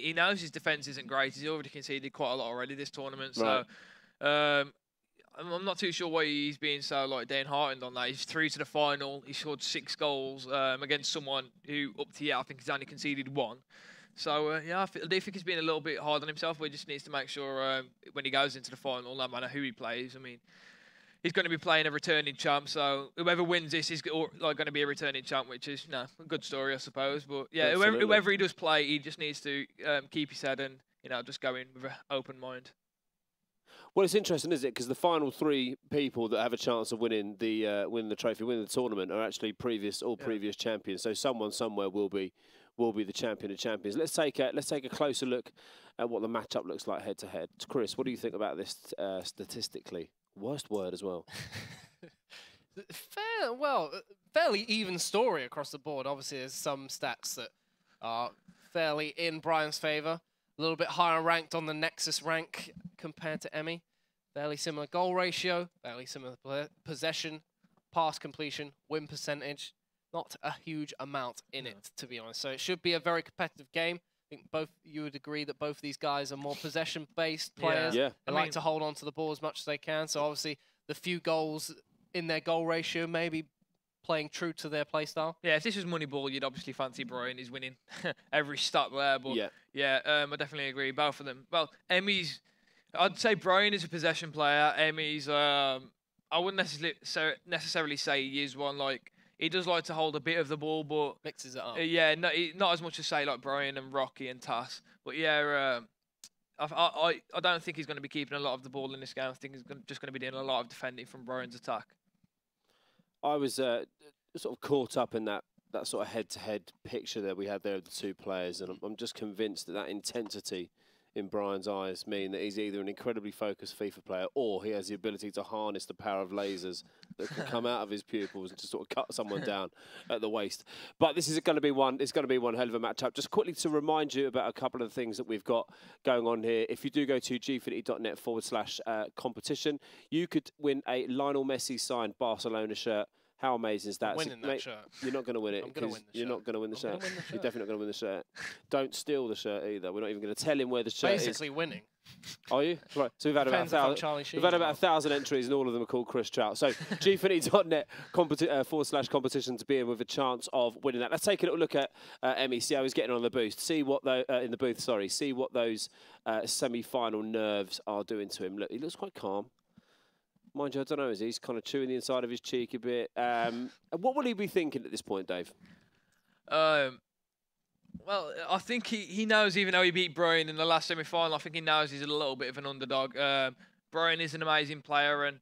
he knows his defence isn't great. He's already conceded quite a lot already this tournament. Right. So I'm not too sure why he's being so like downhearted on that. He's through to the final. He scored 6 goals against someone who up to yet I think he's only conceded 1. So yeah, I do think he's being a little bit hard on himself. But he just needs to make sure when he goes into the final, no matter who he plays. I mean, he's going to be playing a returning champ, so whoever wins this is like going to be a returning champ, which is a good story, I suppose. But yeah, whoever he does play, he just needs to keep his head and just go in with an open mind. Well, it's interesting, isn't it? Because the final 3 people that have a chance of winning the trophy, winning the tournament, are actually previous champions. So someone somewhere will be the champion of champions. Let's take a closer look at what the matchup looks like head to head. Chris, what do you think about this statistically? Worst word as well. Fairly even story across the board. Obviously, there's some stats that are fairly in Brian's favour. A little bit higher ranked on the Nexus rank compared to Emmy. Fairly similar goal ratio, fairly similar possession, pass completion, win percentage. Not a huge amount in it, to be honest. So it should be a very competitive game. I think you would agree that both of these guys are more possession-based players. Yeah. They like to hold on to the ball as much as they can. So obviously, the few goals in their goal ratio maybe playing true to their play style. Yeah, if this was Moneyball, you'd obviously fancy Brian. He's winning every stat there. But yeah, I definitely agree. Both of them. Well, I'd say Brian is a possession player. Emmy's, I wouldn't necessarily say he is one. Like, he does like to hold a bit of the ball, but mixes it up. Yeah, not as much as say like Brian and Rocky and Tass. But yeah, I don't think he's going to be keeping a lot of the ball in this game. I think he's just going to be doing a lot of defending from Brian's attack. I was sort of caught up in that sort of head-to-head picture that we had there of the 2 players, and I'm just convinced that intensity in Brian's eyes mean that he's either an incredibly focused FIFA player or he has the ability to harness the power of lasers that can come out of his pupils and to sort of cut someone down at the waist. But this is going to be one. It's going to be one hell of a matchup. Just quickly to remind you about a couple of the things that we've got going on here. If you do go to gfinity.net/competition, you could win a Lionel Messi signed Barcelona shirt. How amazing is that? I'm winning that shirt. You're not going to win it because you're not going to win the shirt. You're definitely not going to win the shirt. Don't steal the shirt either. We're not even going to tell him where the shirt is. Basically winning. Are you? Right. So we've had about 1,000 entries, and all of them are called Chris Trout. So gfinity.net/competition to be in with a chance of winning that. Let's take a little look at Emmy. See how he's getting on the boost. See what in the booth. Sorry. See what those semi-final nerves are doing to him. Look, he looks quite calm. Mind you, I don't know, he's kind of chewing the inside of his cheek a bit. What will he be thinking at this point, Dave? Well, I think he knows, even though he beat Brian in the last semi-final, I think he knows he's a little bit of an underdog. Brian is an amazing player, and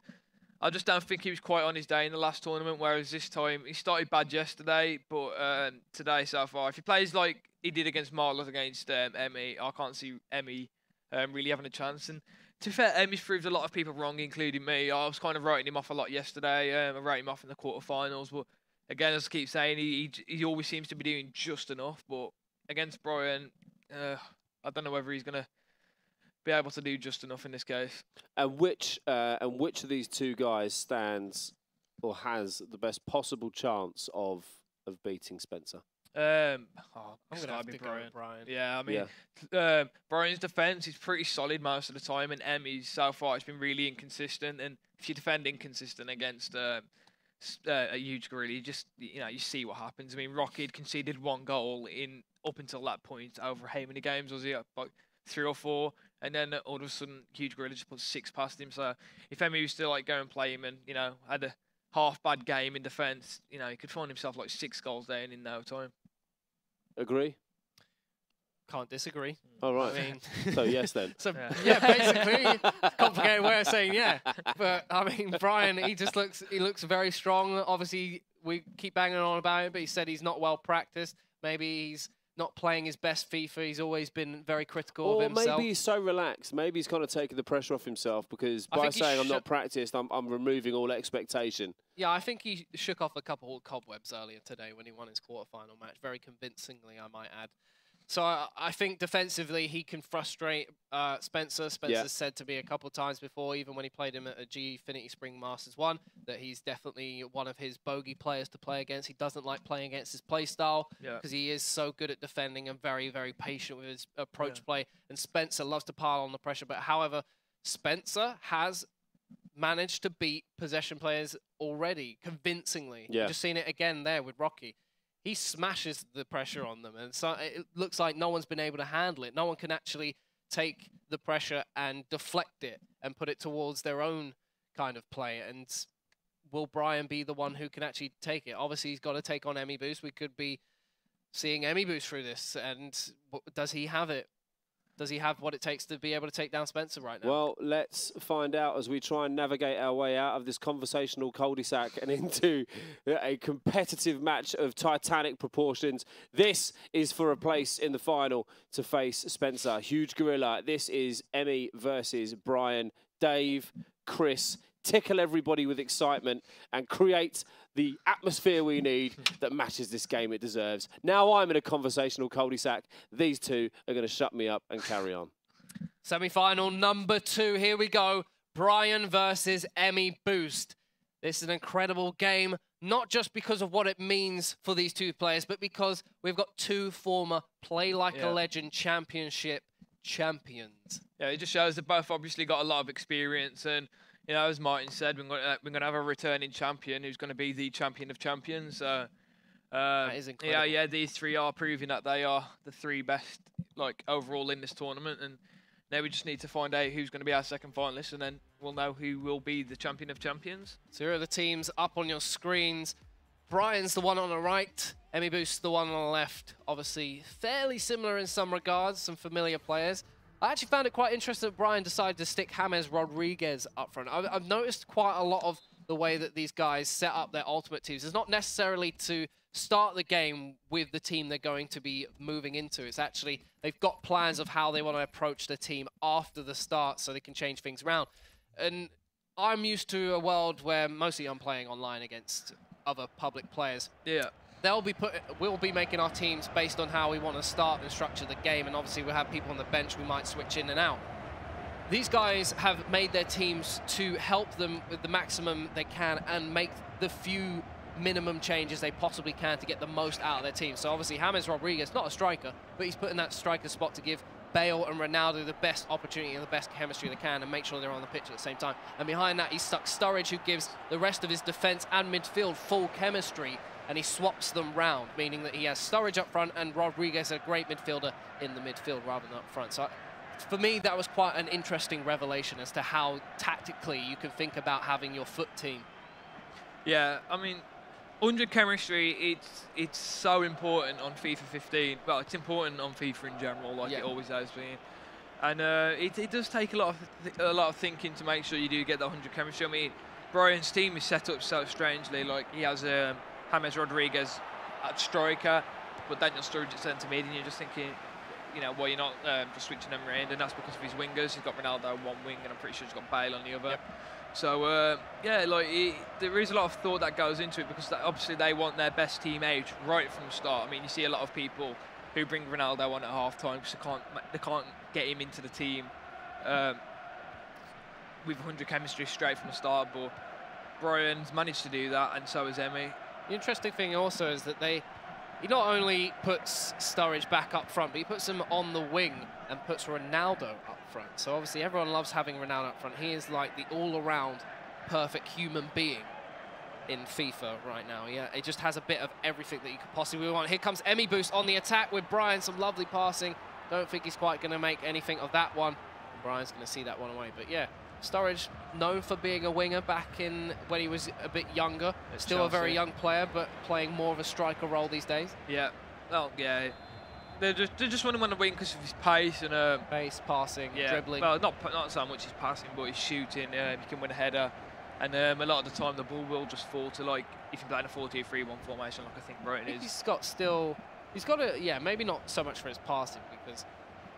I just don't think he was quite on his day in the last tournament, whereas this time, he started bad yesterday, but today so far, if he plays like he did against Marlos against Emmy, I can't see Emmy really having a chance. And to be fair, Emmy's proved a lot of people wrong, including me. I was kind of writing him off a lot yesterday. I wrote him off in the quarterfinals. But again, as I keep saying, he always seems to be doing just enough. But against Brian, I don't know whether he's going to be able to do just enough in this case. And which of these 2 guys stands or has the best possible chance of beating Spencer? I'm going to be Brian. Yeah, I mean, Brian's defence is pretty solid most of the time, and Emmy's so far it's been really inconsistent. And if you defend inconsistent against a huge gorilla, you see what happens. I mean, Rocky had conceded 1 goal up until that point over how many games was he? Like 3 or 4, and then all of a sudden, huge gorilla just put 6 past him. So if Emmy was to like go and play him and had a half bad game in defence, he could find himself like 6 goals down in no time. Agree? Can't disagree. All right. I mean, so yes then. So yeah, basically, complicated way of saying yeah. But I mean, Brian, he looks very strong. Obviously, we keep banging on about it, but he said he's not well practiced. Maybe he's not playing his best FIFA. He's always been very critical of himself. Or maybe he's so relaxed. Maybe he's kind of taking the pressure off himself because by saying I'm not practiced, I'm removing all expectation. Yeah, I think he shook off a couple of cobwebs earlier today when he won his quarterfinal match. Very convincingly, I might add. So I think defensively he can frustrate Spencer. Spencer's said to me a couple of times before, even when he played him at a Gfinity Spring Masters 1, that he's definitely one of his bogey players to play against. He doesn't like playing against his play style because he is so good at defending and very, very patient with his approach play. And Spencer loves to pile on the pressure. But however, Spencer has managed to beat possession players already convincingly. You've just seen it again there with Rocky. He smashes the pressure on them, and so it looks like no one's been able to handle it. No one can actually take the pressure and deflect it and put it towards their own kind of play. And will Brian be the one who can actually take it? Obviously, he's got to take on Emiboost. We could be seeing Emiboost through this, and does he have it? Does he have what it takes to be able to take down Spencer right now? Well, let's find out as we try and navigate our way out of this conversational cul-de-sac and into a competitive match of titanic proportions. This is for a place in the final to face Spencer. Huge gorilla. This is Emmy versus Brian. Dave, Chris, tickle everybody with excitement and create the atmosphere we need that matches this game it deserves. Now I'm in a conversational cul-de-sac. These two are going to shut me up and carry on. Semi-final number 2. Here we go. Brian versus Emiboost. This is an incredible game, not just because of what it means for these two players, but because we've got two former Play Like a Legend Championship champions. Yeah, it just shows they've both obviously got a lot of experience, and you know, as Martin said, we're going to have a returning champion who's going to be the champion of champions. That is incredible. Yeah, these three are proving that they are the 3 best, like, overall in this tournament. And now we just need to find out who's going to be our second finalist, and then we'll know who will be the champion of champions. So here are the teams up on your screens. Brian's the one on the right, Emiboost the one on the left. Obviously, fairly similar in some regards, some familiar players. I actually found it quite interesting that Brian decided to stick James Rodriguez up front. I've noticed quite a lot of the way that these guys set up their ultimate teams. It's not necessarily to start the game with the team they're going to be moving into. It's actually, they've got plans of how they want to approach the team after the start so they can change things around. And I'm used to a world where mostly I'm playing online against other public players. Yeah. We'll be making our teams based on how we want to start and structure the game, and obviously we'll have people on the bench we might switch in and out. These guys have made their teams to help them with the maximum they can and make the few minimum changes they possibly can to get the most out of their team. So obviously James Rodriguez, not a striker, but he's put in that striker spot to give Bale and Ronaldo the best opportunity and the best chemistry they can and make sure they're on the pitch at the same time. And behind that, he's stuck Sturridge, who gives the rest of his defense and midfield full chemistry, and he swaps them round, meaning that he has Sturridge up front and Rodriguez, a great midfielder, in the midfield rather than up front. So for me, that was quite an interesting revelation as to how tactically you can think about having your foot team. Yeah, I mean, 100 chemistry, it's so important on FIFA 15. Well, it's important on FIFA in general, like it always has been. And it does take a lot of thinking to make sure you do get the 100 chemistry. I mean, Brian's team is set up so strangely. Like, he has James Rodriguez at striker, but Daniel Sturridge at centre mid, and you're just thinking, you know, why you're not just switching them around, and that's because of his wingers. He's got Ronaldo on one wing, and I'm pretty sure he's got Bale on the other. So, yeah, like, there is a lot of thought that goes into it, because obviously they want their best team out right from the start. I mean, you see a lot of people who bring Ronaldo on at half-time because they can't get him into the team with 100 chemistry straight from the start, but Brian's managed to do that, and so has Emmy. The interesting thing also is that he not only puts Sturridge back up front, but he puts him on the wing and puts Ronaldo up front. So obviously everyone loves having Ronaldo up front. He is like the all-around perfect human being in FIFA right now. Yeah, it just has a bit of everything that you could possibly want. Here comes Emiboost on the attack with Brian, some lovely passing. Don't think he's quite going to make anything of that one. Brian's going to see that one away, but yeah. Sturridge, known for being a winger back in when he was a bit younger. Still Chelsea. A very young player, but playing more of a striker role these days. Yeah, well, yeah. They just want him on the wing because of his pace and pace, passing, dribbling. Well, not so much his passing, but his shooting. He can win a header, and a lot of the time the ball will just fall to, like, if you're playing a 4-2-3-1 formation, like I think Brighton is. He's got a maybe not so much for his passing, because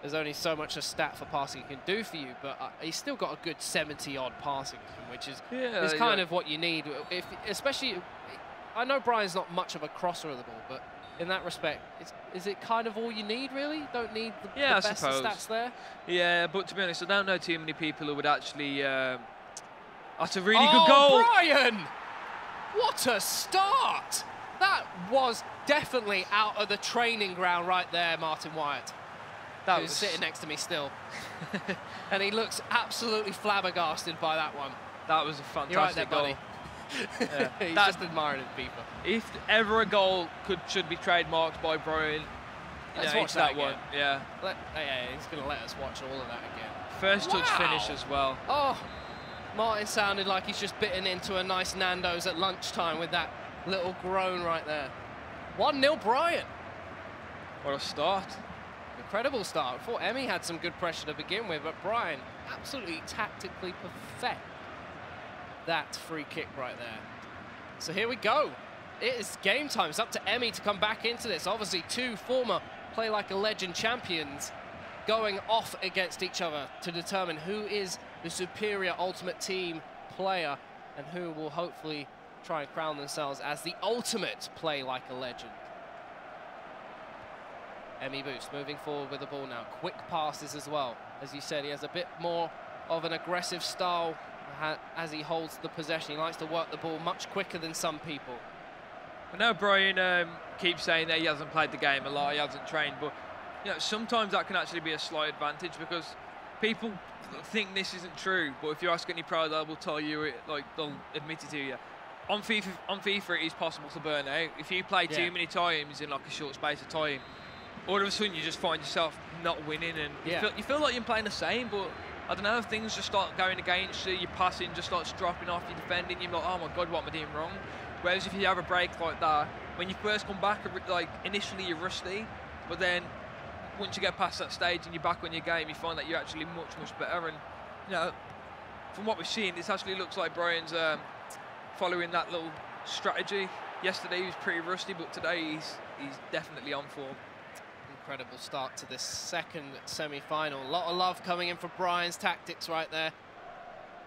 there's only so much a stat for passing he can do for you, but he's still got a good 70-odd passing, which is kind of what you need. Especially, I know Brian's not much of a crosser of the ball, but in that respect, is it kind of all you need, really? Don't need the Yeah, I best of suppose. stats there? Yeah, but to be honest, I don't know too many people who would actually... that's a really good goal! Brian! What a start! That was definitely out of the training ground right there, Martin Wyatt. That who's was sitting next to me still. And he looks absolutely flabbergasted by that one. That was a fantastic You're goal. right there, buddy. Yeah. He's just admiring his people. If ever a goal should be trademarked by Brian, Let's yeah, watch it's that one. again. Yeah. Yeah, he's going to let us watch all of that again. First touch Wow. finish as well. Oh, Martin sounded like he's just bitten into a nice Nando's at lunchtime with that little groan right there. 1-0 Brian. What a start. Incredible start. I thought Emmy had some good pressure to begin with, but Brian absolutely tactically perfect that free kick right there. So here we go. It is game time. It's up to Emmy to come back into this. Obviously, two former Play Like a Legend champions going off against each other to determine who is the superior Ultimate Team player and who will hopefully try and crown themselves as the ultimate Play Like a Legend. Emiboost moving forward with the ball now. Quick passes as well. As you said, he has a bit more of an aggressive style as he holds the possession. He likes to work the ball much quicker than some people. I know Brian keeps saying that he hasn't played the game a lot, he hasn't trained, but you know, sometimes that can actually be a slight advantage because people think this isn't true, but if you ask any pro, they will tell you it, like they'll admit it to you. On FIFA, it is possible to burn out. If you play too many times in like a short space of time, all of a sudden you just find yourself not winning, and you feel like you're playing the same, but I don't know, if things just start going against you, your passing just starts dropping off, you're defending, you're like, oh my God, what am I doing wrong? Whereas if you have a break like that, when you first come back, like initially you're rusty, but then once you get past that stage and you're back on your game, you find that you're actually much, much better. And you know, from what we've seen, this actually looks like Brian's following that little strategy. Yesterday he was pretty rusty, but today he's definitely on form. Incredible start to this second semi-final. A lot of love coming in for Brian's tactics right there.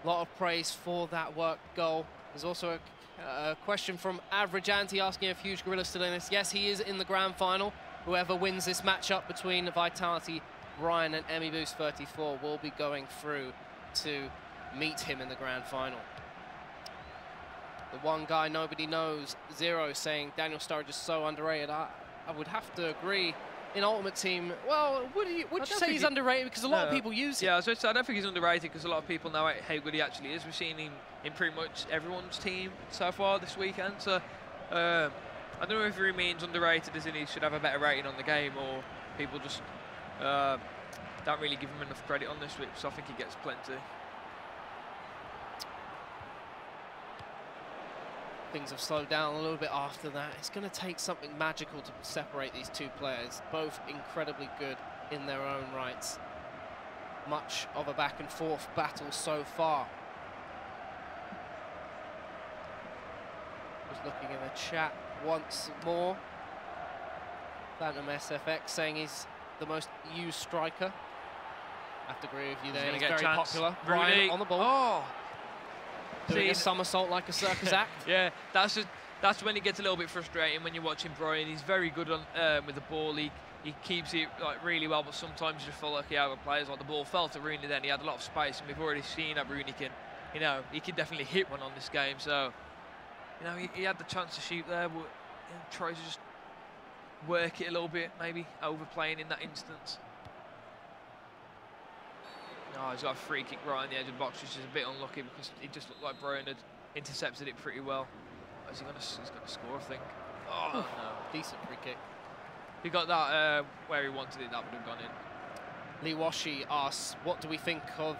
A lot of praise for that work goal. There's also a question from Average Anti asking if Huge Gorilla's still in this. Yes, he is in the grand final. Whoever wins this matchup between Vitality, Brian and Emiboost34 will be going through to meet him in the grand final. The one guy nobody knows, Zero, saying Daniel Sturridge is so underrated. I would have to agree. In Ultimate Team, well, would you say he's underrated? Because a lot of people use him. Yeah, so I don't think he's underrated because a lot of people know how good he actually is. We've seen him in pretty much everyone's team so far this weekend. So I don't know if he remains underrated as in he should have a better rating on the game, or people just don't really give him enough credit on this week. So I think he gets plenty. Things have slowed down a little bit after that. It's going to take something magical to separate these two players, both incredibly good in their own rights. Much of a back and forth battle so far. Just looking in the chat once more. Phantom SFX saying he's the most used striker. I have to agree with you there. He's very popular. Brian on the ball. Oh. Doing a somersault like a circus act. Yeah, that's when it gets a little bit frustrating when you're watching Brian. He's very good on with the ball. He keeps it like really well, but sometimes you just feel like he overplays. Like the ball fell to Rooney, then he had a lot of space, and we've already seen that Rooney can, you know, he can definitely hit one on this game. So, you know, he had the chance to shoot there, but tries to just work it a little bit, maybe overplaying in that instance. Oh, he's got a free kick right on the edge of the box, which is a bit unlucky because it just looked like Brian had intercepted it pretty well. Oh, he's going to score, I think. Oh, no. Decent free kick. If he got that where he wanted it, that would have gone in. Lee Washi asks, what do we think of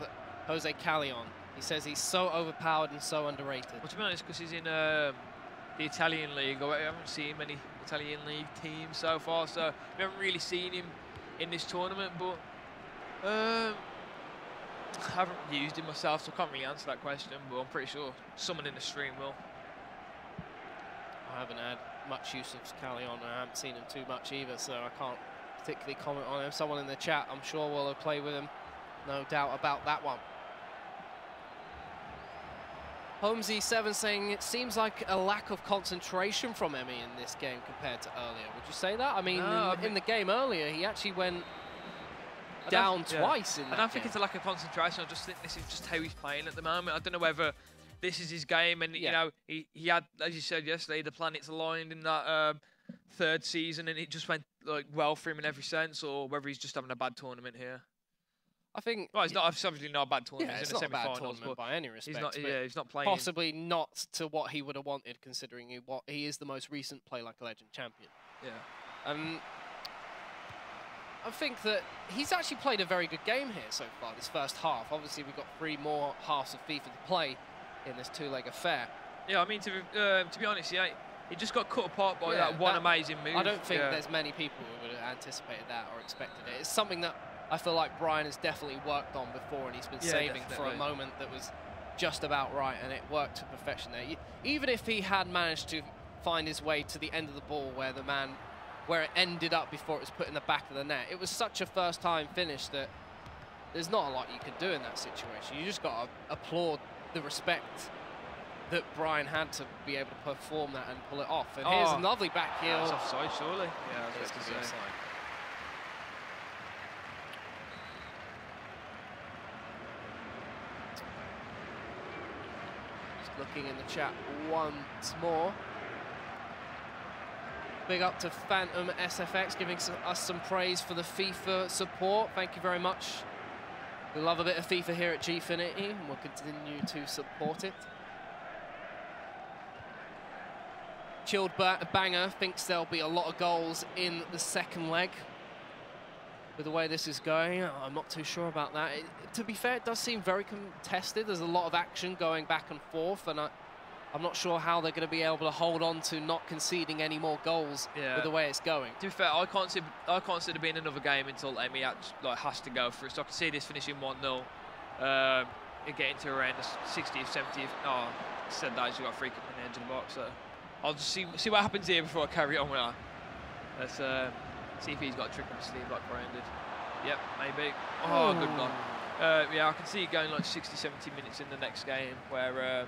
Jose Callejon? He says he's so overpowered and so underrated. Well, to be honest, because he's in the Italian league, I haven't seen many Italian league teams so far, so we haven't really seen him in this tournament, but I haven't used him myself, so I can't really answer that question, but I'm pretty sure someone in the stream will. I haven't had much use of Callejon. I haven't seen him too much either, so I can't particularly comment on him. Someone in the chat, I'm sure, will play with him. No doubt about that one. Holmesy7 saying it seems like a lack of concentration from Emi in this game compared to earlier. Would you say that? I mean, in the game earlier, he actually went down twice in that I don't think game. it's a lack of concentration. I just think this is just how he's playing at the moment. I don't know whether this is his game, and you know, he had, as you said yesterday, the planets aligned in that third season, and it just went like well for him in every sense, or whether he's just having a bad tournament here. I think. Well, it's not obviously not a bad tournament. Yeah, it's in the not a bad semi-finals, tournament but by any respect. he's not playing. Possibly not to what he would have wanted, considering he is the most recent Play Like a Legend champion. Yeah. I think that he's actually played a very good game here so far, this first half. Obviously, we've got 3 more halves of FIFA to play in this 2-leg affair. Yeah, I mean, to be honest, yeah, he just got cut apart by that one amazing move. I don't think there's many people who would have anticipated that or expected it. It's something that I feel like Brian has definitely worked on before, and he's been saving for a moment that was just about right, and it worked to perfection there. Even if he had managed to find his way to the end of the ball where it ended up before it was put in the back of the net, it was such a first-time finish that there's not a lot you can do in that situation. You just got to applaud the respect that Brian had to be able to perform that and pull it off. And here's a lovely back heel. That's offside, surely. Yeah, I was It's going to gonna be say. offside. Just looking in the chat once more. Big up to Phantom SFX giving us some praise for the FIFA support. Thank you very much. We love a bit of FIFA here at Gfinity, and we'll continue to support it. Chilled Banger thinks there'll be a lot of goals in the second leg. With the way this is going, I'm not too sure about that. To be fair, it does seem very contested. There's a lot of action going back and forth, and I'm not sure how they're going to be able to hold on to not conceding any more goals with the way it's going. To be fair, I can't see there being another game until Emi has to go for it. So I can see this finishing 1-0. Getting to around the 60th, 70th. Oh, said that he's got a free kick in the edge of the box. So I'll just see what happens here before I carry on with that. Let's see if he's got a trick up his sleeve like Brian did. Yep, maybe. Oh, good block. Yeah, I can see it going like 60, 70 minutes in the next game where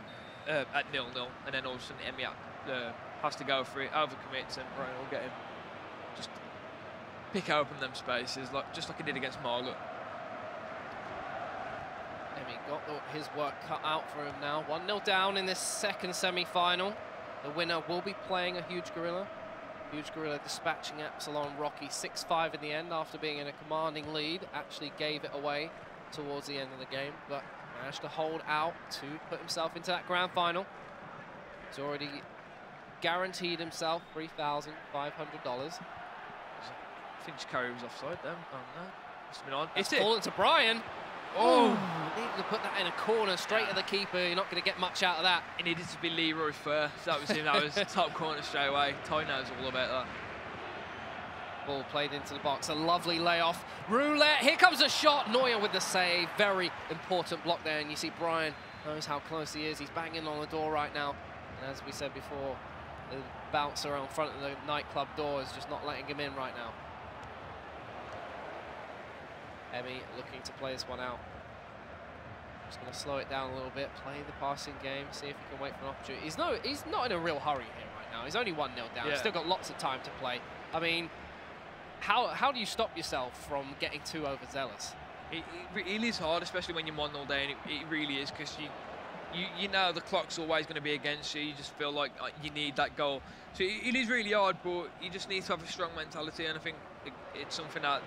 at 0-0, and then all of a sudden Emi has to go for it, overcommits, and Brian will get him. Just pick open them spaces, just like he did against Margaret. Emi got his work cut out for him now. 1-0 down in this second semi-final. The winner will be playing a Huge Gorilla. Huge Gorilla dispatching Epsilon Rocky 6-5 in the end after being in a commanding lead. Actually gave it away towards the end of the game, but managed to hold out to put himself into that grand final. He's already guaranteed himself $3,500. Finch carry was offside then. Oh no, must have been on. It's fallen to Brian. Oh, needed to put that in a corner straight at the keeper. You're not going to get much out of that. It needed to be Leroy first. That was him. That was top corner straight away. Ty knows all about that. Ball played into the box. A lovely layoff. Roulette. Here comes a shot. Neuer with the save. Very important block there. And you see Brian knows how close he is. He's banging on the door right now. And as we said before, the bouncer on front of the nightclub door is just not letting him in right now. Emi looking to play this one out. Just going to slow it down a little bit, play the passing game, see if he can wait for an opportunity. He's not in a real hurry here right now. He's only 1-0 down. Yeah. He's still got lots of time to play. I mean, how do you stop yourself from getting too overzealous? It is hard, especially when you're 1-0 down. It really is, because you know the clock's always going to be against you. You just feel like you need that goal. So it is really hard, but you just need to have a strong mentality, and I think it's something that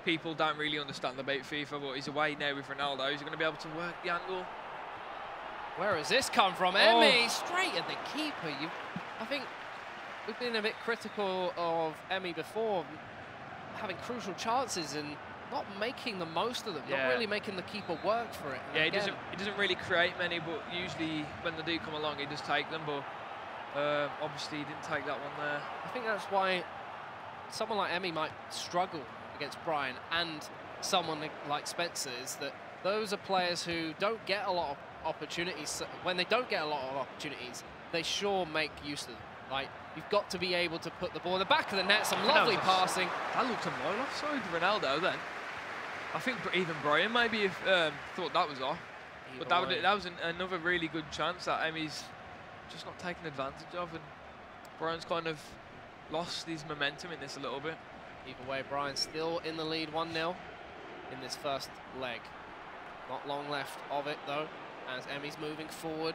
people don't really understand about FIFA, but he's away now with Ronaldo. He's going to be able to work the angle. Where has this come from? Emi, straight at the keeper. I think we've been a bit critical of Emi before, having crucial chances and not making the most of them, not really making the keeper work for it. And yeah, he doesn't really create many, but usually when they do come along, he does take them, but obviously he didn't take that one there. I think that's why someone like Emi might struggle against Brian and someone like Spencer, is that those are players who don't get a lot of opportunities. When they don't get a lot of opportunities, they sure make use of them. Like, you've got to be able to put the ball in the back of the net, some lovely passing. That looked a mile offside Ronaldo then. I think even Brian maybe thought that was off. But that was another really good chance that Emi's just not taking advantage of, and Brian's kind of lost his momentum in this a little bit. Either way, Brian's still in the lead 1-0 in this first leg. Not long left of it though, as Emi's moving forward.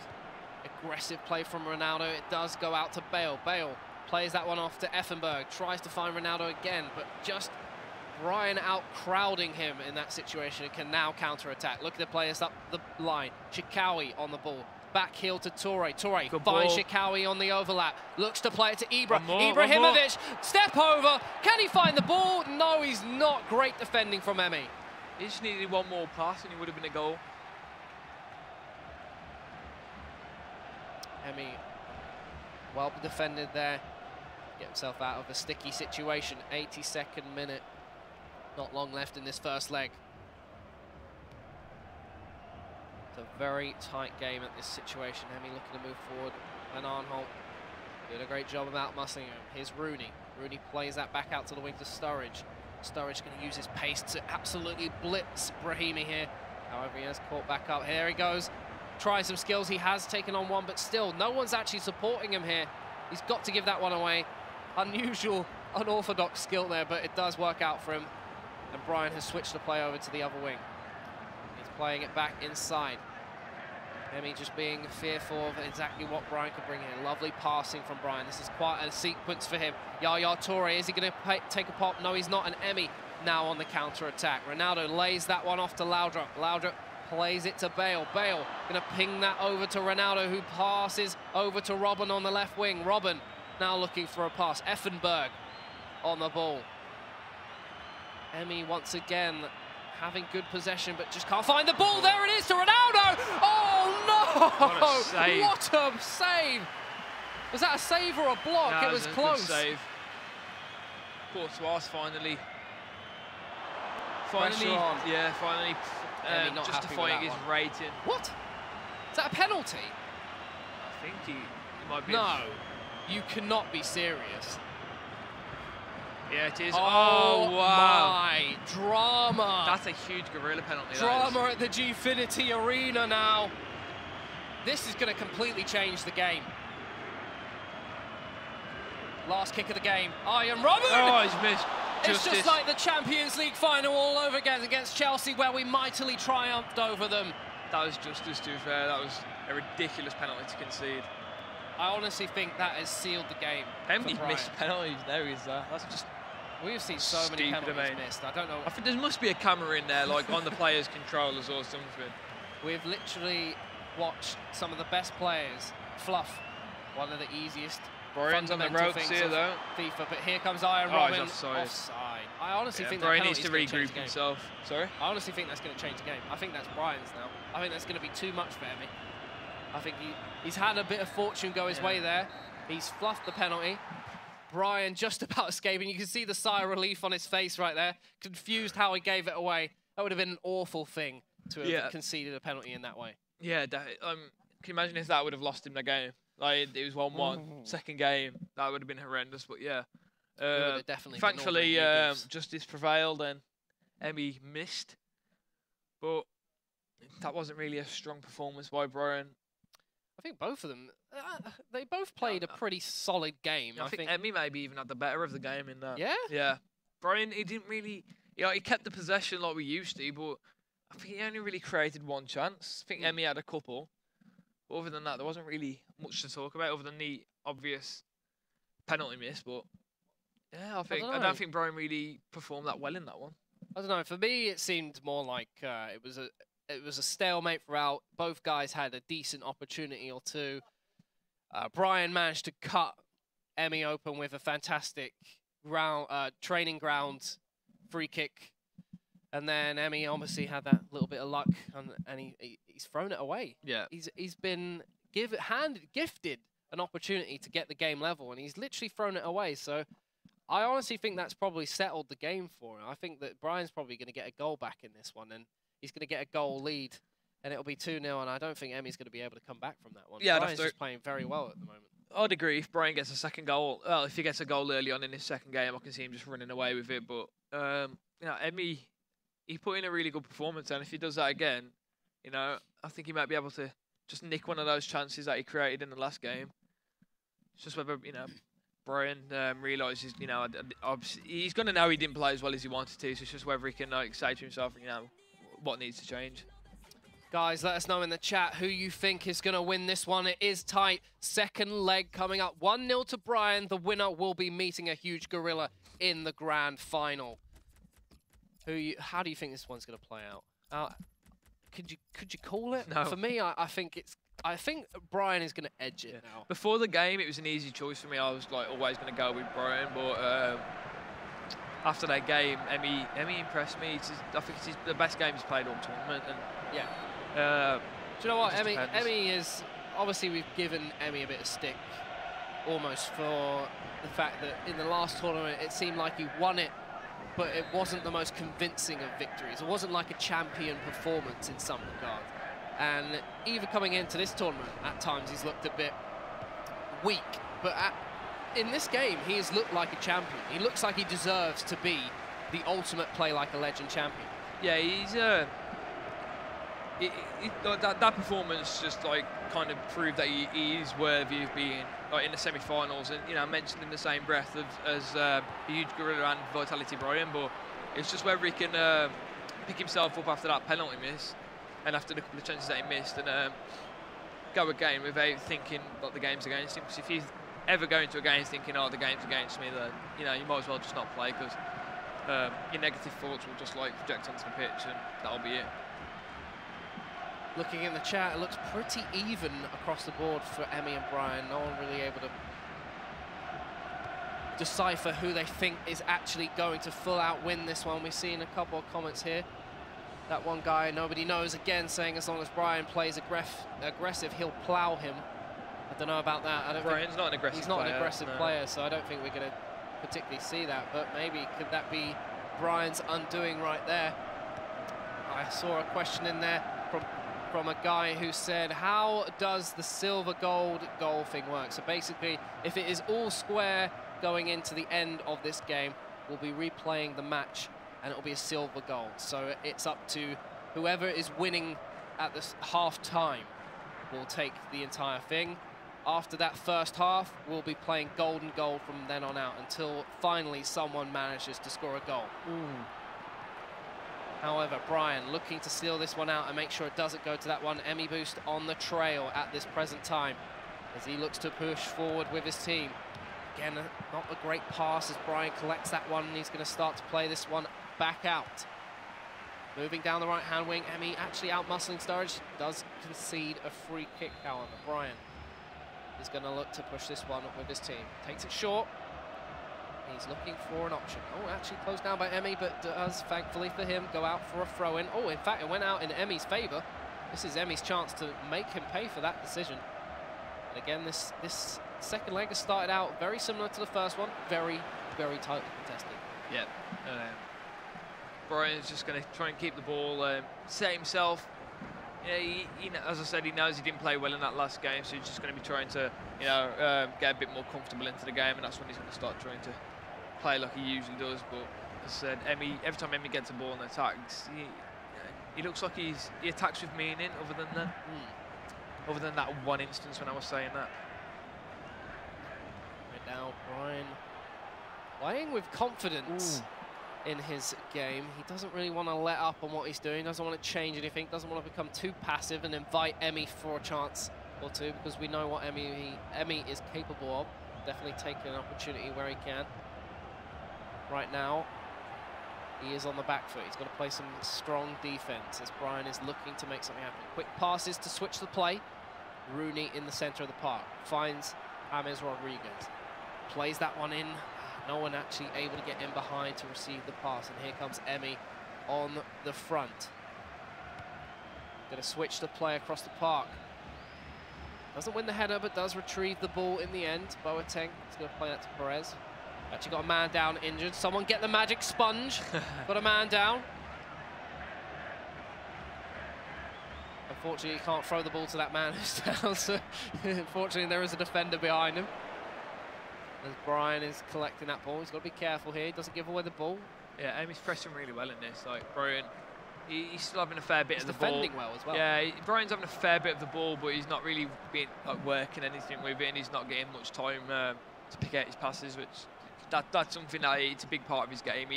Aggressive play from Ronaldo. It does go out to Bale. Bale plays that one off to Effenberg, tries to find Ronaldo again, but just Brian out crowding him in that situation and can now counter-attack. Look at the players up the line. Shikawi on the ball. Back heel to Toure. Toure finds Shikawi on the overlap. Looks to play it to Ibra. Ibrahimovic, step over. Can he find the ball? No, he's not. Great defending from Emi. He just needed one more pass and he would have been a goal. Emi, well defended there. Get himself out of a sticky situation. 82nd minute. Not long left in this first leg. It's a very tight game at this situation. Emi looking to move forward. Van Arnholt doing a great job of outmuscling him. Here's Rooney. Rooney plays that back out to the wing to Sturridge. Sturridge going to use his pace to absolutely blitz Brahimi here. However, he has caught back up. Here he goes. Try some skills. He has taken on one, but still, no one's actually supporting him here. He's got to give that one away. Unusual, unorthodox skill there, but it does work out for him. And Brian has switched the play over to the other wing. He's playing it back inside. Emi just being fearful of exactly what Brian could bring in. Lovely passing from Brian. This is quite a sequence for him. Yaya Toure, is he going to take a pop? No, he's not. And Emi now on the counter-attack. Ronaldo lays that one off to Laudrup. Laudrup plays it to Bale. Bale going to ping that over to Ronaldo, who passes over to Robben on the left wing. Robben now looking for a pass. Effenberg on the ball. Emi once again having good possession, but just can't find the ball. There it is to Ronaldo. Oh no! What a save! What a save! Was that a save or a block? No, it was a close. Good save. Courtois finally, yeah, finally justifying his rating. What? Is that a penalty? I think he might be. No, you cannot be serious. Yeah, it is. Oh, wow. My drama. That's a huge gorilla penalty. Drama at the Gfinity Arena now. This is going to completely change the game. Last kick of the game. Arjen Robben! Oh, he's missed. It's just like the Champions League final all over again against Chelsea, where we mightily triumphed over them. That was justice, to be fair. That was a ridiculous penalty to concede. I honestly think that has sealed the game. How many missed penalties there is that? That's just. We've seen so many penalties missed. I don't know. I think there must be a camera in there, like on the players' controllers or something. We've literally watched some of the best players fluff one of the easiest. Brian's on the ropes here, though. FIFA, but here comes Arjen Robben. Offside. I honestly think Brian that needs to regroup himself. Sorry? I honestly think that's going to change the game. I think that's Brian's now. I think that's going to be too much for Emi. I think he's had a bit of fortune go his way there. He's fluffed the penalty. Brian just about escaping. You can see the sigh of relief on his face right there. Confused how he gave it away. That would have been an awful thing to have conceded a penalty in that way. Yeah, can you imagine if that would have lost him the game? Like, it was 1-1, second game. That would have been horrendous, but yeah. Definitely thankfully, justice prevailed and Emi missed. But that wasn't really a strong performance by Brian. I think both of them, they both played a pretty solid game. I think Emi maybe even had the better of the game in that. Yeah? Yeah. Brian, he didn't really, he kept the possession like we used to, but I think he only really created one chance. I think Emi had a couple. But other than that, there wasn't really much to talk about other than the obvious penalty miss. But yeah, I don't think Brian really performed that well in that one. I don't know. For me, it seemed more like it was a stalemate throughout. Both guys had a decent opportunity or two. Brian managed to cut Emi open with a fantastic training ground free kick. And then Emi obviously had that little bit of luck, and he's thrown it away. Yeah, he's been gifted an opportunity to get the game level, and he's literally thrown it away. So I honestly think that's probably settled the game for him. I think that Brian's probably going to get a goal back in this one, and he's going to get a goal lead, and it'll be 2-0. And I don't think Emi's going to be able to come back from that one. Yeah, Brian's just playing very well at the moment. I'd agree. If Brian gets a second goal, well, if he gets a goal early on in his second game, I can see him just running away with it. But Emi. He put in a really good performance, and if he does that again, I think he might be able to just nick one of those chances that he created in the last game. It's just whether, you know, Brian realises, you know, obviously he's going to know he didn't play as well as he wanted to, so it's just whether he can like say to himself, you know, what needs to change. Guys, let us know in the chat who you think is going to win this one. It is tight. Second leg coming up. 1-0 to Brian. The winner will be meeting a huge gorilla in the grand final. How do you think this one's going to play out? Could you call it? No. For me, I think Brian is going to edge it now. Before the game, it was an easy choice for me. I was like always going to go with Brian, but after that game, Emi impressed me. I think it's the best game he's played all tournament. And yeah. Do you know what? Emi is obviously, we've given Emi a bit of stick almost for the fact that in the last tournament it seemed like he won it, but it wasn't the most convincing of victories. It wasn't like a champion performance in some regard. And even coming into this tournament, at times he's looked a bit weak, but in this game he has looked like a champion. He looks like he deserves to be the ultimate play like a legend champion. Yeah, he's that performance just like kind of proved that he is worthy of being like in the semi-finals, and you know, mentioned in the same breath as a huge gorilla and Vitality Brian, but it's just whether he can pick himself up after that penalty miss and after the couple of chances that he missed and go again without thinking that the game's against him. Because if he's ever going to a game thinking, oh, the game's against me, then you know, you might as well just not play, because your negative thoughts will just like project onto the pitch and that'll be it. Looking in the chat, it looks pretty even across the board for Emi and Brian. No one really able to decipher who they think is actually going to full out win this one. We've seen a couple of comments here. That one guy, nobody knows, again saying as long as Brian plays aggressive, he'll plow him. I don't know about that. I don't Brian's not an aggressive player. He's not an aggressive player, so I don't think we're going to particularly see that. But maybe could that be Brian's undoing right there? I saw a question in there from a guy who said, how does the silver gold goal thing work? So basically, if it is all square going into the end of this game, we'll be replaying the match and it'll be a silver goal. So it's up to whoever is winning at this half time will take the entire thing. After that first half, we'll be playing golden goal from then on out until finally someone manages to score a goal. However, Brian looking to steal this one out and make sure it doesn't go to that one. Emiboost on the trail at this present time as he looks to push forward with his team. Again, not a great pass as Brian collects that one, and he's going to start to play this one back out. Moving down the right-hand wing, Emi actually out-muscling Sturridge, does concede a free kick, however. Brian is going to look to push this one with his team. Takes it short. He's looking for an option. Oh, actually closed down by Emi, but does, thankfully for him, go out for a throw-in. Oh, in fact, it went out in Emi's favour. This is Emi's chance to make him pay for that decision. And again, this second leg has started out very similar to the first one. Very, very tightly contested. Yeah. Brian's just going to try and keep the ball, set himself. Yeah, as I said, he knows he didn't play well in that last game, so he's just going to be trying to, you know, get a bit more comfortable into the game, and that's when he's going to start trying to play like he usually does. But as I said, every time Emi gets a ball and attacks, he looks like he attacks with meaning, other than that one instance when I was saying that. Right now, Brian playing with confidence in his game. He doesn't really want to let up on what he's doing, doesn't want to change anything, doesn't want to become too passive and invite Emi for a chance or two, because we know what Emi is capable of. Definitely taking an opportunity where he can. Right now, he is on the back foot. He's got to play some strong defense as Brian is looking to make something happen. Quick passes to switch the play. Rooney in the center of the park finds James Rodriguez. Plays that one in. No one actually able to get in behind to receive the pass. And here comes Emi on the front. Going to switch the play across the park. Doesn't win the header, but does retrieve the ball in the end. Boateng is going to play that to Perez. Actually got a man down injured. Someone get the magic sponge. Got a man down. Unfortunately, you can't throw the ball to that man who's down. So unfortunately, there is a defender behind him. As Brian is collecting that ball, he's got to be careful here. He doesn't give away the ball. Yeah, Emi's pressing really well in this. Like Brian, He's still having a fair bit He's of the ball. defending well as well. Yeah, Brian's having a fair bit of the ball, but he's not really been like, working anything with it, and he's not getting much time to pick out his passes, which that's something that it's a big part of his game.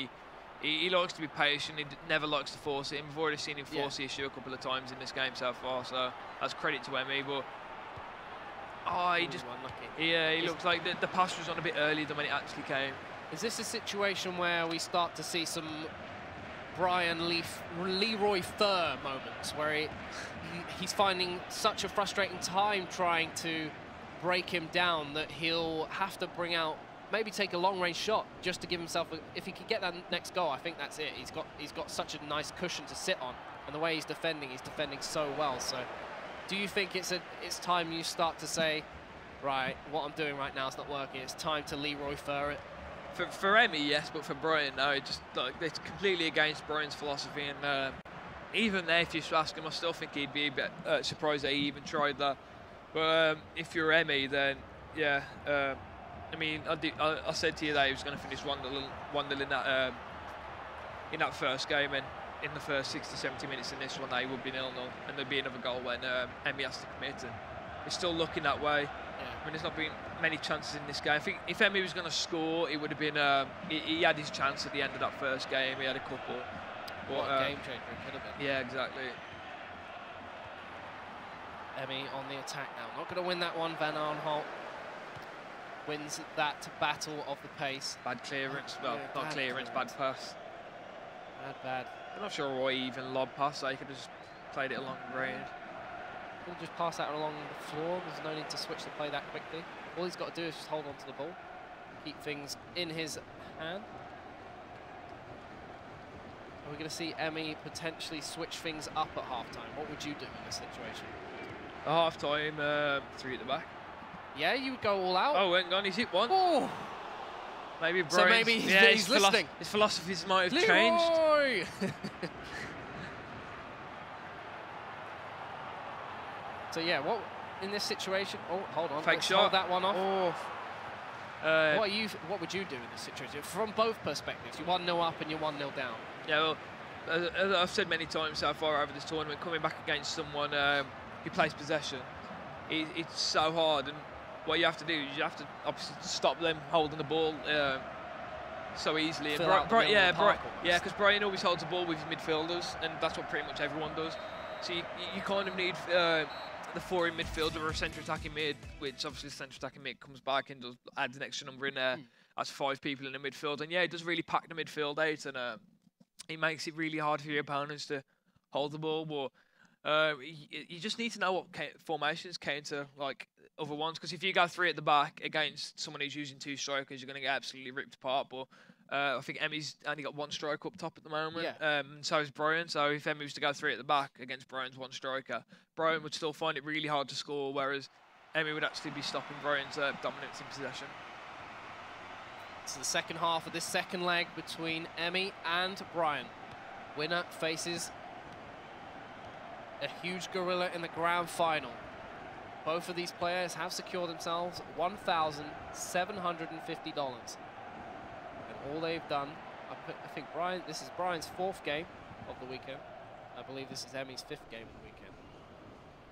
He likes to be patient. He never likes to force it. We've already seen him force the issue a couple of times in this game so far, so that's credit to Emi. But he looks like the pass was on a bit earlier than when it actually came. Is this a situation where we start to see some Brian Leroy Fur moments where he's finding such a frustrating time trying to break him down that he'll have to bring out, maybe take a long-range shot just to give himself if he could get that next goal, I think that's it. He's got such a nice cushion to sit on, and the way he's defending so well. So do you think it's time you start to say, right, what I'm doing right now is not working, it's time to Leroy Fur it? For Emi, yes, but for Brian, no. It's completely against Brian's philosophy, and even there, if you ask him, I still think he'd be a bit surprised that he even tried that. But if you're Emi, then yeah. I mean, I said to you that he was going to finish 1-0 in that first game, and in the first 60, 70 minutes in this one, they would be 0-0, and there'd be another goal when Emi has to commit, and it's still looking that way. I mean, there's not been many chances in this game. I think if Emi was going to score, it would have been. He had his chance at the end of that first game. He had a couple. But, what a game changer it could have been. Yeah, exactly. Emi on the attack now. Not going to win that one. Van Arnholt wins that battle of the pace. Bad clearance. Well, not clearance, bad pass. Bad. I'm not sure why he even lobbed past. He could have just played it along range. He'll just pass that along the floor. There's no need to switch the play that quickly. All he's got to do is just hold on to the ball, keep things in his hand. Are we going to see Emi potentially switch things up at half-time? What would you do in this situation? At half-time, 3 at the back. Yeah, you would go all out? Oh, hang on, he's hit one. Oh! Maybe Brian's, so maybe he's listening. His philosophies might have changed. So yeah, what in this situation? Oh, hold on. Fake shot. Hold that one off. Oh. What would you do in this situation? From both perspectives, you're 1-0 up and you're 1-0 down. Yeah, well, as I've said many times so far over this tournament, coming back against someone who plays possession, it's so hard. And what you have to do is you have to obviously stop them holding the ball so easily. Because Brian always holds the ball with his midfielders, and that's what pretty much everyone does. So you kind of need the 4 in midfield or a centre attacking mid, which obviously the centre attacking mid comes back and adds an extra number in there. That's 5 people in the midfield, and yeah, it does really pack the midfield out, and it makes it really hard for your opponents to hold the ball. But you just need to know what formations counter like other ones, because if you go 3 at the back against someone who's using 2 strikers, you're going to get absolutely ripped apart. But I think Emi's only got 1 striker up top at the moment. Yeah. So is Brian. So if Emi was to go 3 at the back against Brian's 1 striker, Brian would still find it really hard to score, whereas Emi would actually be stopping Brian's dominance in possession. It's the second half of this second leg between Emi and Brian. Winner faces a huge gorilla in the grand final. Both of these players have secured themselves $1,750. And all they've done, I think this is Brian's 4th game of the weekend. I believe this is Emi's 5th game of the weekend.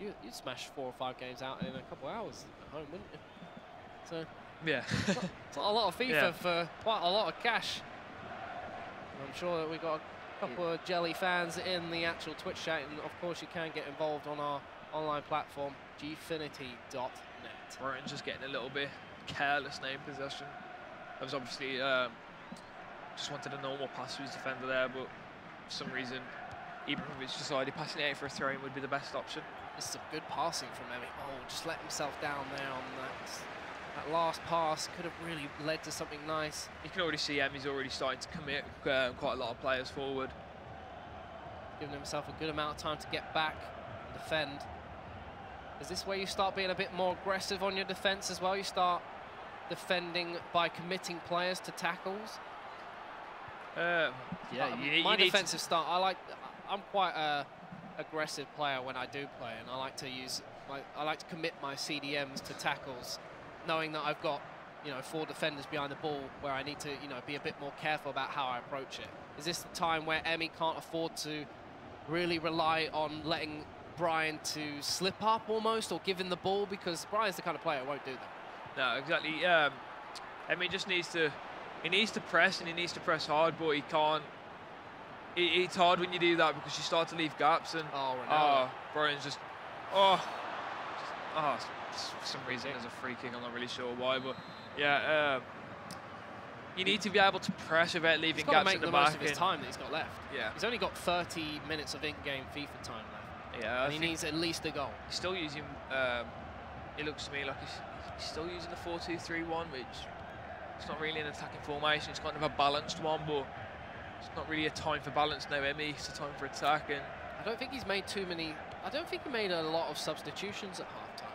You'd smash 4 or 5 games out in a couple of hours at home, wouldn't you? So yeah, it's a lot of FIFA for quite a lot of cash. I'm sure that we've got a couple of jelly fans in the actual Twitch chat, and of course you can get involved on our online platform, Gfinity.net. Brian's just getting a little bit careless now in possession. I was obviously just wanted a normal pass to his defender there, but for some reason Ibrahimovic decided passing it out for a throw-in would be the best option. This is some good passing from Emi. Oh, just let himself down there on that last pass. Could have really led to something nice. You can already see Emi's already starting to commit quite a lot of players forward. Giving himself a good amount of time to get back and defend. Is this where you start being a bit more aggressive on your defence as well? You start defending by committing players to tackles? My defensive start, I'm quite a aggressive player when I do play, and I like to commit my CDMs to tackles, knowing that I've got 4 defenders behind the ball where I need to be a bit more careful about how I approach it. Is this the time where Emi can't afford to really rely on letting Brian to slip up almost, or give him the ball, because Brian's the kind of player who won't do that. No, exactly. Emi just needs to, he needs to press, and he needs to press hard, but he can't. It's hard when you do that because you start to leave gaps, and Brian's just, for some reason there's a free kick. I'm not really sure why, but yeah, you need to be able to press without leaving gaps in the back. He's got to make the most of his time that he's got left. Yeah, he's only got 30 minutes of in-game FIFA time left. Yeah, and he needs at least a goal. He's still using. It looks to me like he's still using the 4-2-3-1, which it's not really an attacking formation. It's kind of a balanced one, but it's not really a time for balance now. Emi, it's a time for attack, and I don't think he's made too many. I don't think he made a lot of substitutions at half-time,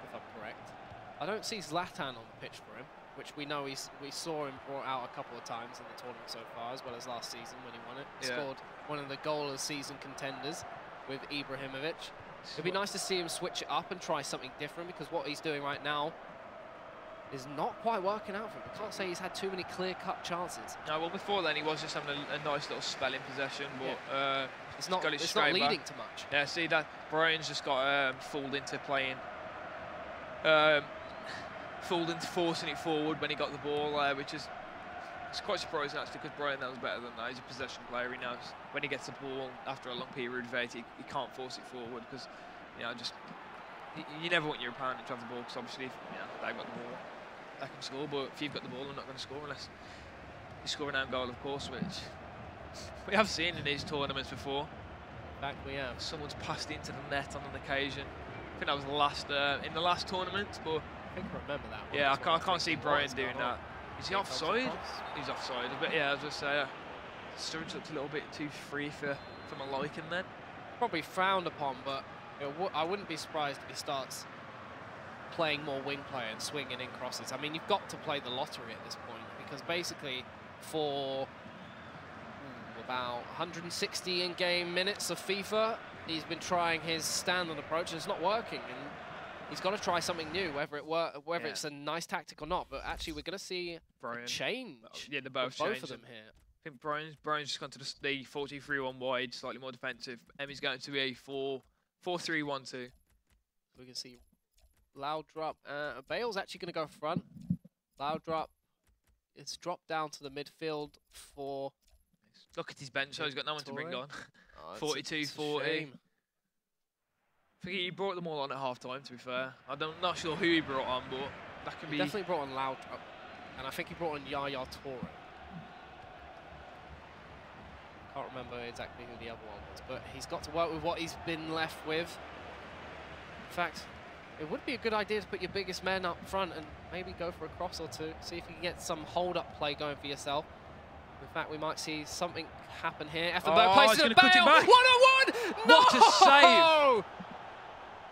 if I'm correct. I don't see Zlatan on the pitch for him, which we know we saw him brought out a couple of times in the tournament so far, as well as last season when he won it. Yeah. Scored one of the goal of the season contenders with Ibrahimovic. It'd be nice to see him switch it up and try something different, because what he's doing right now is not quite working out for him. I can't say he's had too many clear-cut chances. No, well, before then he was just having a nice little spell in possession, but it's not leading to much. Yeah, see that Brian's just got fooled into playing, fooled into forcing it forward when he got the ball, which is it's quite surprising actually, because Brian knows better than that. He's a possession player. He knows when he gets the ball after a long period of eight, he can't force it forward, because you never want your opponent to have the ball, because obviously if they've got the ball, they can score, but if you've got the ball, they're not going to score unless you score an own goal, of course, which we have seen in these tournaments before. In fact, we have. Someone's passed into the net on an occasion. I think that was in the last tournament, but I think I remember that one. Yeah, I can't see Brian doing that. Is he offside? He's offside. But yeah, as I say, Sturridge looked a little bit too free for my liking then. Probably frowned upon, but I wouldn't be surprised if he starts playing more wing play and swinging in crosses. I mean, you've got to play the lottery at this point, because basically for about 160 in-game minutes of FIFA, he's been trying his standard approach, and it's not working. And he's got to try something new, whether it's a nice tactic or not. But actually, we're going to see a change. Yeah, they're both of them here. I think Brian's just gone to the 4-2-3-1 wide, slightly more defensive. Emi's going to be a 4-3-1-2. We can see Laudrup. Bale's actually going to go front. Laudrup, it's dropped down to the midfield for. Look at his bench, so he's got no one to bring on. 42-40. I think he brought them all on at half-time, to be fair. I'm not sure who he brought on, but that can be. He definitely brought on Laudrup, and I think he brought on Yaya Toure. Can't remember exactly who the other one was, but he's got to work with what he's been left with. In fact, it would be a good idea to put your biggest men up front and maybe go for a cross or two, see if you can get some hold-up play going for yourself. In fact, we might see something happen here. Effenberg places it Bale. 1-on-1! No! What a save!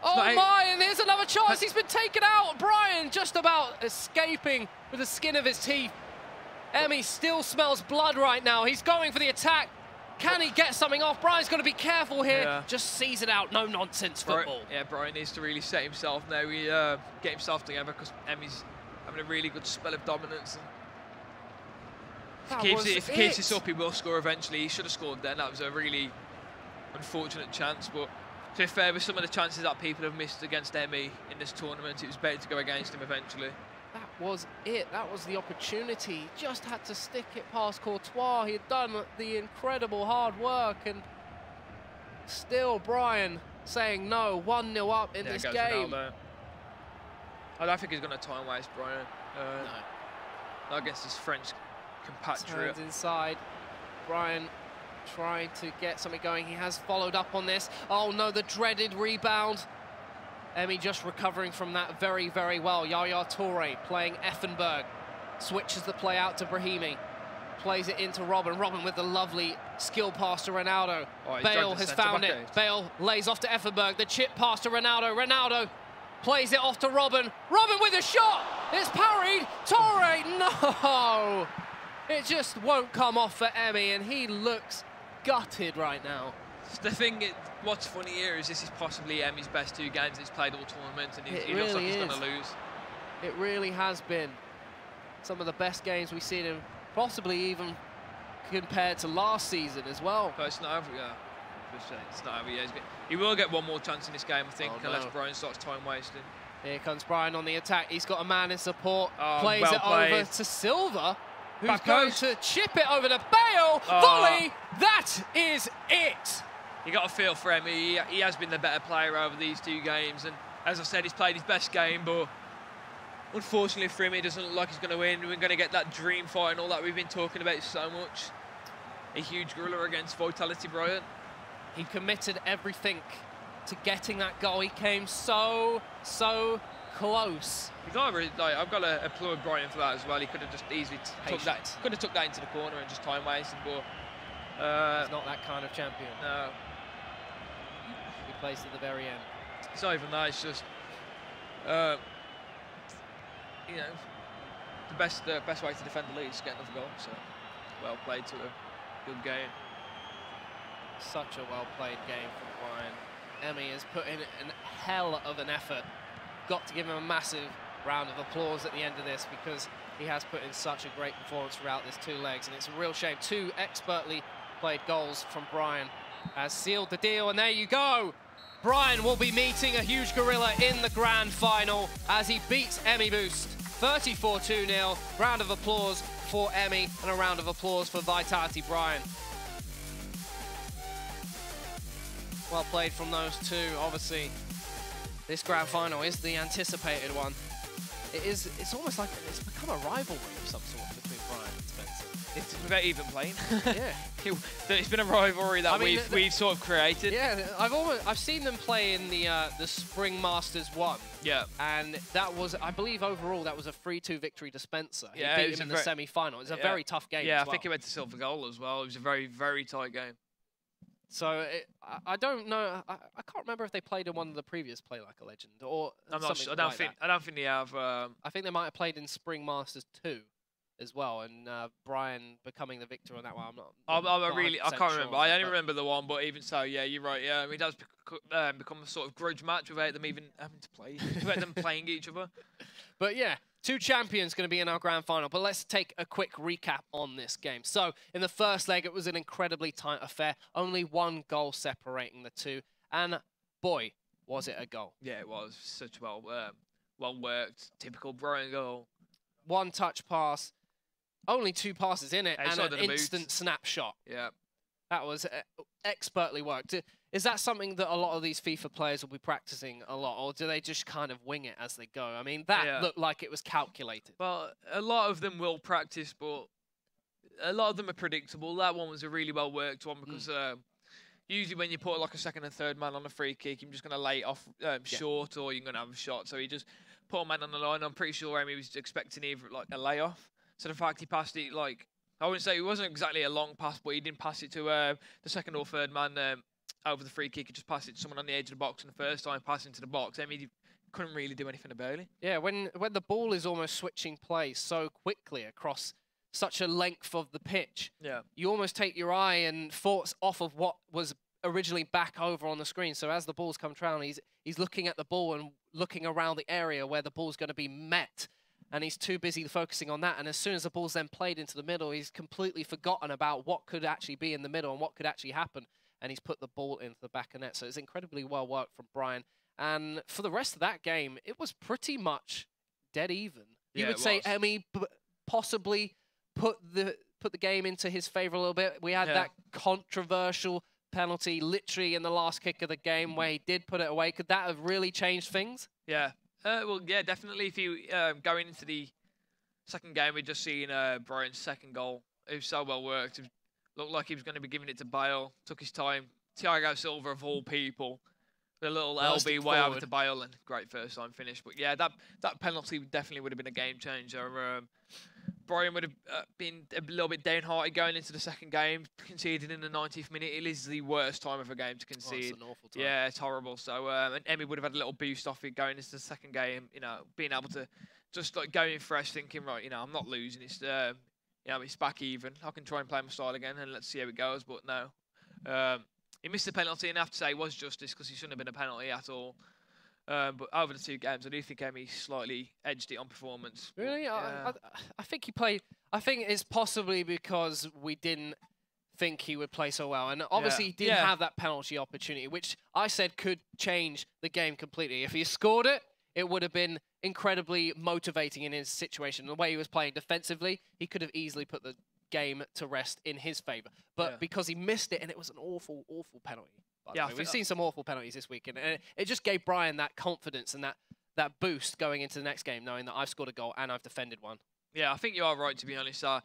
Oh my, and here's another chance. He's been taken out. Brian just about escaping with the skin of his teeth. Emi still smells blood right now. He's going for the attack. Can he get something off? Brian's got to be careful here. Yeah. Just sees it out. No nonsense football. Brian needs to really set himself now. Get himself together, because Emi's having a really good spell of dominance. And if he keeps this up, he will score eventually. He should have scored then. That was a really unfortunate chance. But to be fair, with some of the chances that people have missed against Emi in this tournament, it was better to go against him eventually. That was it. That was the opportunity. He just had to stick it past Courtois. He had done the incredible hard work, and still Brian saying no. 1-0 up in this game. Ronaldo. I don't think he's going to time waste Brian. No. Not against his French compatriot. Turns inside. Brian trying to get something going. He has followed up on this. Oh no, the dreaded rebound. Emi just recovering from that very, very well. Yaya Toure playing Effenberg. Switches the play out to Brahimi. Plays it into Robin. Robin with the lovely skill pass to Ronaldo. Bale has found it. Bale lays off to Effenberg. The chip pass to Ronaldo. Ronaldo plays it off to Robin. Robin with a shot. It's parried. Toure, no. It just won't come off for Emi, and he looks gutted right now. The thing, what's funny here is this is possibly Emi's best 2 games he's played all tournament, and he looks like he's going to lose. It really has been some of the best games we've seen him, possibly even compared to last season as well. Personally, But it's not how he is. But he will get one more chance in this game, I think, Oh, unless no. Brian starts time wasting. Here comes Brian on the attack. He's got a man in support. Oh, Plays well it played. over to Silva, who's Back going post. to chip it over to Bale. Oh. Volley. That is it. You got to feel for him. He has been the better player over these 2 games, and as I said, he's played his best game, but unfortunately for him, it doesn't look like he's going to win. We're going to get that dream fight and all that we've been talking about so much. A huge gorilla against Vitality Brian. He committed everything to getting that goal. He came so close. I've got to applaud Brian for that as well. He could have just easily took that into the corner and just time wasted, but he's not that kind of champion. no. He plays at the very end. It's not even that. It's just, you know, the best way to defend the lead is to get another goal. So, well played to a good game. Such a well-played game from Brian. Emmy has put in a hell of an effort. Got to give him a massive round of applause at the end of this because he has put in such a great performance throughout this 2 legs, and it's a real shame. 2 expertly played goals from Brian has sealed the deal, and there you go. Brian will be meeting a huge gorilla in the grand final as he beats Emiboost 34 2-0. Round of applause for Emmy and a round of applause for Vitality Brian. Well played from those 2. Obviously, this grand final is the anticipated one. It's almost like it's become a rivalry of some sort between Brian and Spencer. It's about even playing. Yeah. It's been a rivalry that we've sort of created. Yeah, I've seen them play in the Spring Masters 1. Yeah. And that was, I believe, overall that was a 3-2 victory to Spencer. He Yeah, beat him in the semi-final. It's a very tough game. Yeah, as well. I think he went to silver goal as well. It was a very, very tight game. So I don't know. I can't remember if they played in one of the previous Play Like a Legend or I'm not sure. I don't think they have. I think they might have played in Spring Masters 2 as well, and Brian becoming the victor on that one. I can't remember. I only but remember the one, but even so, yeah, you're right. Yeah, it does become a sort of grudge match without them even having to play, without them playing each other. But yeah, 2 champions going to be in our grand final. But let's take a quick recap on this game. So in the first leg, it was an incredibly tight affair. Only 1 goal separating the 2, and boy, was it a goal. Yeah, it was such well worked, typical Brian goal. 1 touch pass, only 2 passes in it, and Outside an of the instant boots. snapshot. Yeah. That was expertly worked. Is that something that a lot of these FIFA players will be practicing a lot, or do they just kind of wing it as they go? I mean, that looked like it was calculated. Well, a lot of them will practice, but a lot of them are predictable. That one was a really well worked one because usually when you put like a second and third man on a free kick, you're just going to lay it off short, or you're going to have a shot. So he just put a man on the line. I'm pretty sure Amy was expecting either like a layoff. So the fact he passed it, like, I wouldn't say it wasn't exactly a long pass, but he didn't pass it to the second or third man over the free kick. He just passed it to someone on the edge of the box, and the first time passing to the box, Amy couldn't really do anything about it. Yeah, when the ball is almost switching play so quickly across such a length of the pitch, you almost take your eye and thoughts off of what was originally back over on the screen. So as the ball's come down, he's looking at the ball and looking around the area where the ball's going to be met. And he's too busy focusing on that. And as soon as the ball's then played into the middle, he's completely forgotten about what could actually be in the middle and what could actually happen. And he's put the ball into the back of net. So it's incredibly well worked from Brian. And for the rest of that game, it was pretty much dead even. You would say Emmy possibly put the game into his favour a little bit. We had that controversial penalty literally in the last kick of the game where he did put it away. Could that have really changed things? Yeah. Well, yeah, definitely. If you going into the second game, we'd just seen Brian's second goal. It was so well worked. It looked like he was going to be giving it to Bale. Took his time. Thiago Silva, of all people, the little LB way over to Bale, and great first time finish. But yeah, that penalty definitely would have been a game changer. Brian would have been a little bit downhearted going into the second game, conceding in the 90th minute. It is the worst time of a game to concede. It's an awful time. Yeah, it's horrible. So and Emmy would have had a little boost off it going into the second game. You know, being able to just like going fresh, thinking, right, you know, I'm not losing. It's you know, it's back even. I can try and play my style again, and let's see how it goes. But no, he missed the penalty, and I have to say it was justice because he shouldn't have been a penalty at all. But over the 2 games, I do think Emmy slightly edged it on performance. Really? I think he played. I think it's possibly because we didn't think he would play so well. And obviously he didn't have that penalty opportunity, which I said could change the game completely. If he scored it, it would have been incredibly motivating in his situation. The way he was playing defensively, he could have easily put the game to rest in his favour. But because he missed it, and it was an awful, awful penalty. We've seen some awful penalties this week, and it just gave Brian that confidence and that boost going into the next game, knowing that I've scored a goal and I've defended one. Yeah, I think you are right, to be honest. I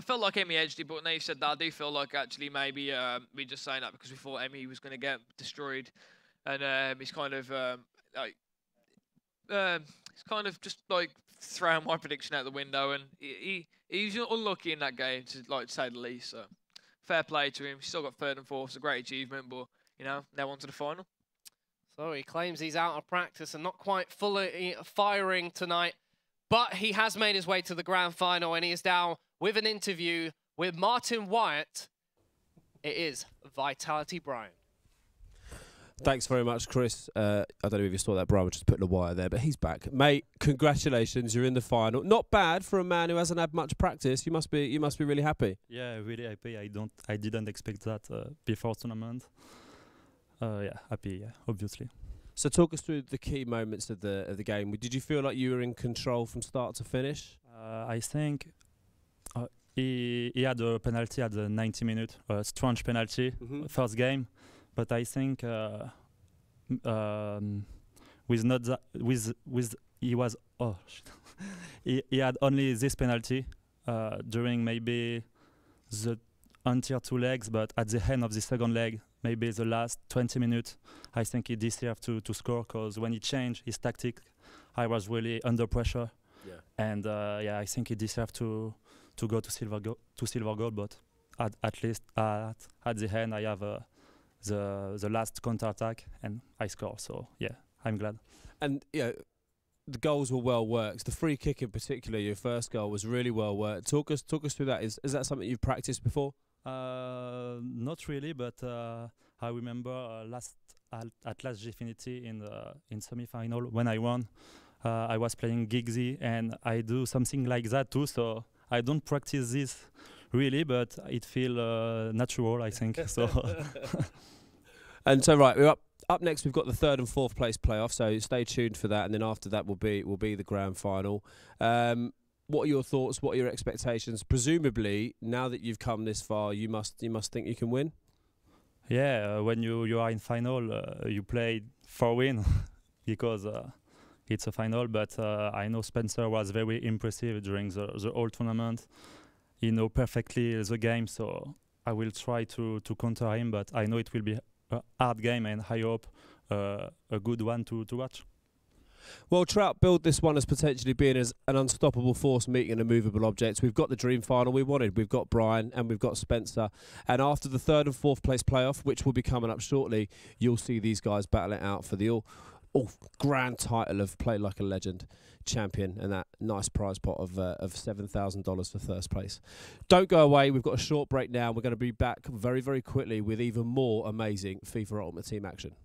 felt like Emi edged it, but now you said that, I do feel like actually maybe we're just saying that because we thought Emi was going to get destroyed, and he's kind of he's kind of just like throwing my prediction out the window, and he's unlucky in that game, to say the least. So fair play to him. He's still got third and fourth. It's a great achievement, but you know, now on to the final. So he claims he's out of practice and not quite fully firing tonight. But he has made his way to the grand final, and he is down with an interview with Martin Wyatt. It is Vitality Brian. Thanks very much, Chris. I don't know if you saw that, Brian was just putting a wire there, but he's back. Mate, congratulations, you're in the final. Not bad for a man who hasn't had much practice. You must be really happy. Yeah, really happy. I didn't expect that before tournament. Yeah, happy, yeah, obviously. So talk us through the key moments of the game. Did you feel like you were in control from start to finish? I think he had a penalty at the 90 minute, a strange penalty, first game. But I think he had only this penalty during maybe the until 2 legs, but at the end of the second leg, maybe the last 20 minutes, I think he deserved to score, because when he changed his tactic, I was really under pressure. Yeah. And yeah, I think he deserved to go to silver goal, but at least at the end, I have the last counter attack and I score. So yeah, I'm glad. And yeah, the goals were well worked. The free kick in particular, your first goal, was really well worked. Talk us through that. Is that something you've practiced before? Not really, but I remember at last Gfinity in semi-final when I won. I was playing Giggsy and I do something like that too. So I don't practice this really, but it feels natural, I think. So. And so right, we're up next. We've got the 3rd and 4th place playoff. So stay tuned for that, and then after that will be the grand final. What are your thoughts? What are your expectations? Presumably, now that you've come this far, you must think you can win. Yeah, when you are in final, you play for win because it's a final. But I know Spencer was very impressive during the whole tournament. He knows perfectly the game, so I will try to counter him. But I know it will be a hard game, and I hope a good one to watch. Well, Trout billed this one as potentially being as an unstoppable force meeting an immovable object. We've got the dream final we wanted. We've got Brian and we've got Spencer. And after the 3rd and 4th place playoff, which will be coming up shortly, you'll see these guys battle it out for the all grand title of Play Like a Legend champion and that nice prize pot of $7,000 for first place. Don't go away. We've got a short break now. We're going to be back very, very quickly with even more amazing FIFA Ultimate Team action.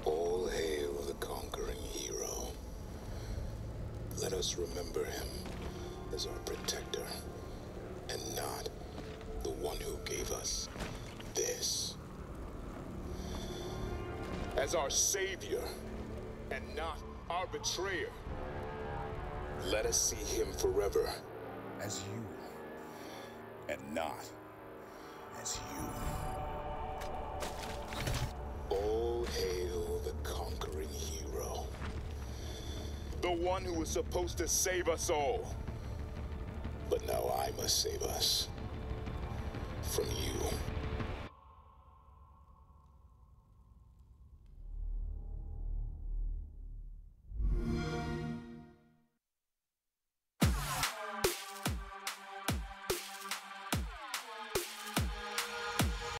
All hail the conquering hero. Let us remember him as our protector, and not the one who gave us this. As our savior, and not our betrayer. Let us see him forever as you, and not as you. All hail the conquering hero. The one who was supposed to save us all. But now I must save us from you.